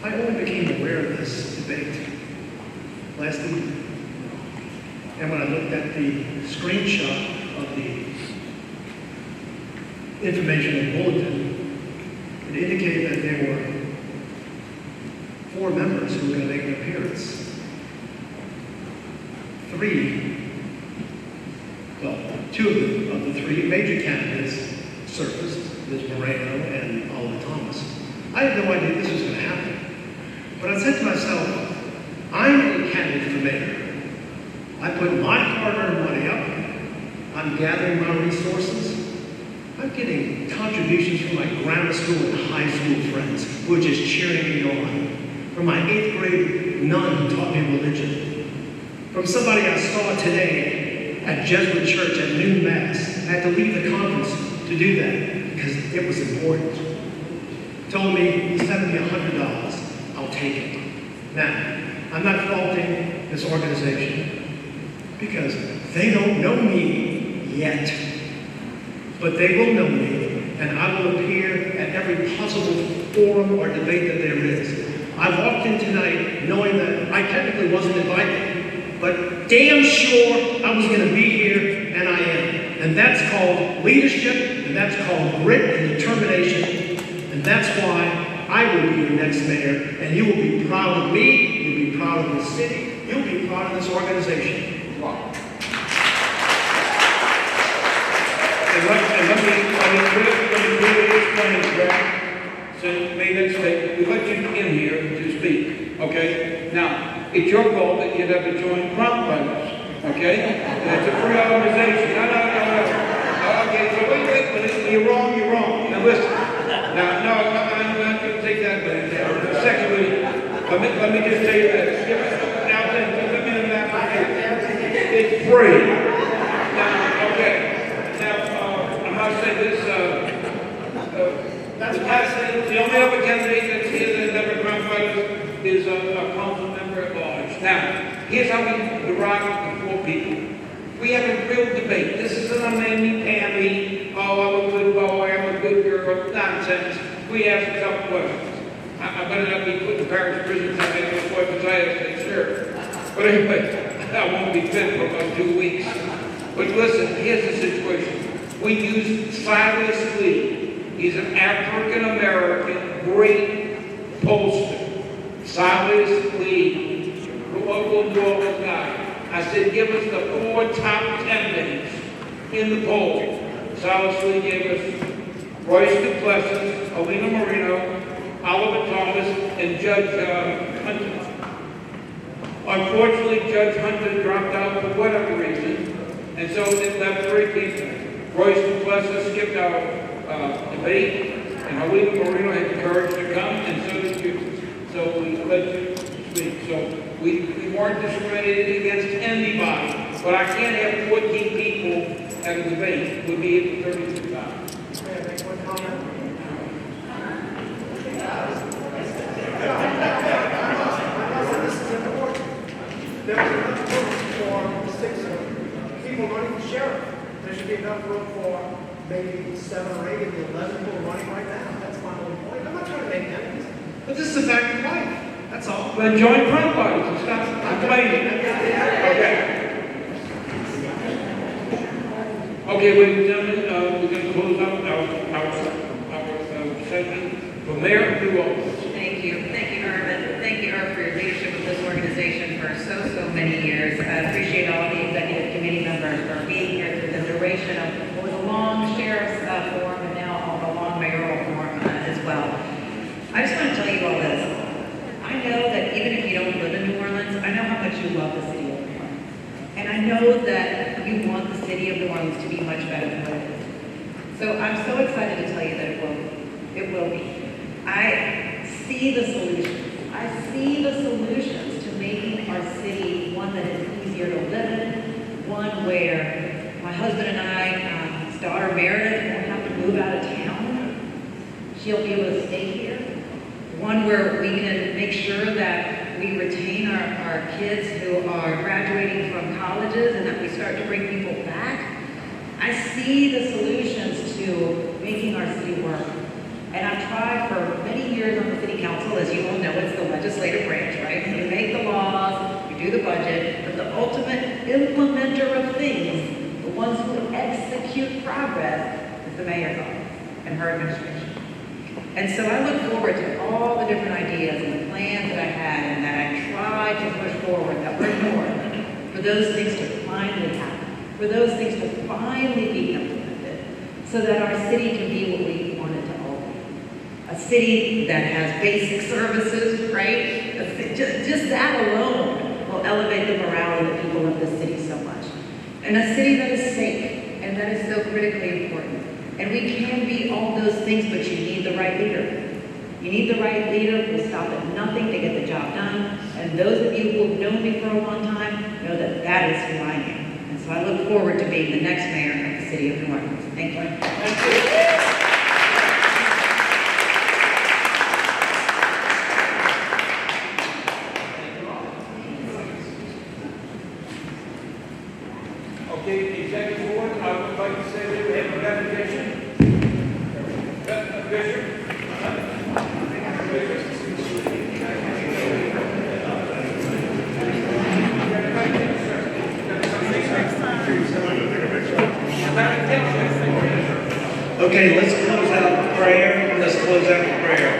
I only became aware of this debate last week, and when I looked at the screenshot of the information bulletin, it indicated that there were 4 members who were going to make an appearance. 2 of the 3 major candidates surfaced, Ms. Moreno and Oliver Thomas. I had no idea this was going to happen. But I said to myself, I'm a candidate for mayor. I put my hard-earned money up. I'm gathering my resources. I'm getting contributions from my grammar school and high school friends who are just cheering me on. From my 8th grade nun who taught me religion. From somebody I saw today at Jesuit Church at noon Mass. I had to leave the conference to do that because it was important. Told me, he sent me $100. I'll take it. Now, I'm not faulting this organization because they don't know me yet. But they will know me, and I will appear at every possible forum or debate that there is. I walked in tonight knowing that I technically wasn't invited, but damn sure I was going to be here, and I am. And that's called leadership, and that's called grit and determination, and that's why I will be your next mayor, and you will be proud of me, you'll be proud of the city, you'll be proud of this organization. Wow. And let me really explain, Greg. So you made that statement. We let you in here to speak, okay? Now, it's your goal that you'd have to join Crimefighters, okay? It's a free organization. No. Okay, so wait. You're wrong. Now listen. Now, no, I'm not going to take that back. Secondly, let me just tell you this. Now, let me know it's free. Now, okay. I'll say this, the only other candidate that's here that never Crimefighters is a council member at large. Now, here's how we derive the poor people. We have a real debate. This isn't a mammy-pammy, oh, I'm a good boy, I'm a good girl, nonsense. We ask tough questions. I better not be put in parish prison to make a boy because I have to say, sure. But anyway, I won't be fit for about 2 weeks. But listen, here's the situation. We use Silas Lee. He's an African-American great pollster. Silas Lee, the local New Orleans guy. I said, give us the 4 top candidates in the poll. Silas Lee gave us Royce Duplessis, Alina Moreno, Oliver Thomas, and Judge Hunter. Unfortunately, Judge Hunter dropped out for whatever reason, and so it left 3 people. Royce Duplessis skipped our debate, and Alina Moreno had the courage to come, and so did you. So we let you speak. So we weren't discriminated against anybody, but I can't have 14 people at a debate. We'll be here for 32 times. May I make one comment? This is important. There was enough room for 6 people running for sheriff. There should be enough room for maybe 7 or 8 of the 11 people running right now. That's my whole point. I'm not trying to make enemies, but this is a fact of life. That's all. Then join Crimefighters and stop complaining. Okay. Okay, ladies and gentlemen, we're going to close up our segment from there to New Orleans. Thank you, Irvin. Thank you, Irv, for your leadership of this organization for so many years. I appreciate all the executive committee members for being here through the duration of what was a long sheriff's forum and now a long mayoral forum as well. I just want to tell you all this. I know that even if you don't live in New Orleans, I know how much you love the city of New Orleans. And I know that you want the city of New Orleans to be much better than what it is. So I'm so excited to tell you that it will be. It will be. I see the solutions. I see the solutions to making our city one that is easier to live in, one where my husband and I, his daughter Meredith, won't have to move out of town. She'll be able to stay here. One where we can make sure that we retain our kids who are graduating from colleges and that we start to bring people back. I see the solutions to making our city work. And I've tried for many years on the city council, as you all know, it's the legislative branch, right? You make the laws, you do the budget, but the ultimate implementer of things, the ones who execute progress, is the mayor's office and her administration. And so I look forward to all the different ideas and the plans that I had and that I tried to push forward that were ignored, for those things to finally happen, for those things to finally be implemented, so that our city can be what we want it to all be. A city that has basic services, right? Just that alone will elevate the morale of the people of this city so much. And a city that is safe, and that is so critically important. And we can be all those things, but you need the right leader. You need the right leader who will stop at nothing to get the job done. And those of you who have known me for a long time know that that is who I am. And so I look forward to being the next mayor of the city of New Orleans. Thank you. Thank you. Okay, the executive board, I would like to say that we have a deputation. Bishop. Okay, let's close out with prayer. Let's close out with prayer.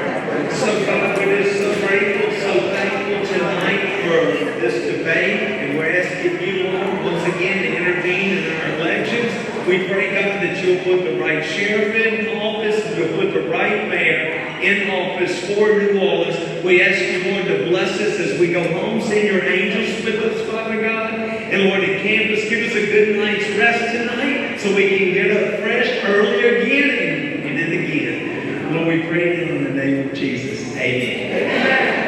So, God, we're just so grateful, so thankful tonight for this debate, and we're asking you, Lord, once again to intervene in our elections. We pray, God, that you'll put the right sheriff in office, and you'll put the right mayor in office for New Orleans. We ask you, Lord, to bless us as we go home. Send your angels with us, Father God. And Lord, at campus, give us a good night's rest tonight so we can get up fresh early again and again. Lord, we pray in the name of Jesus. Amen.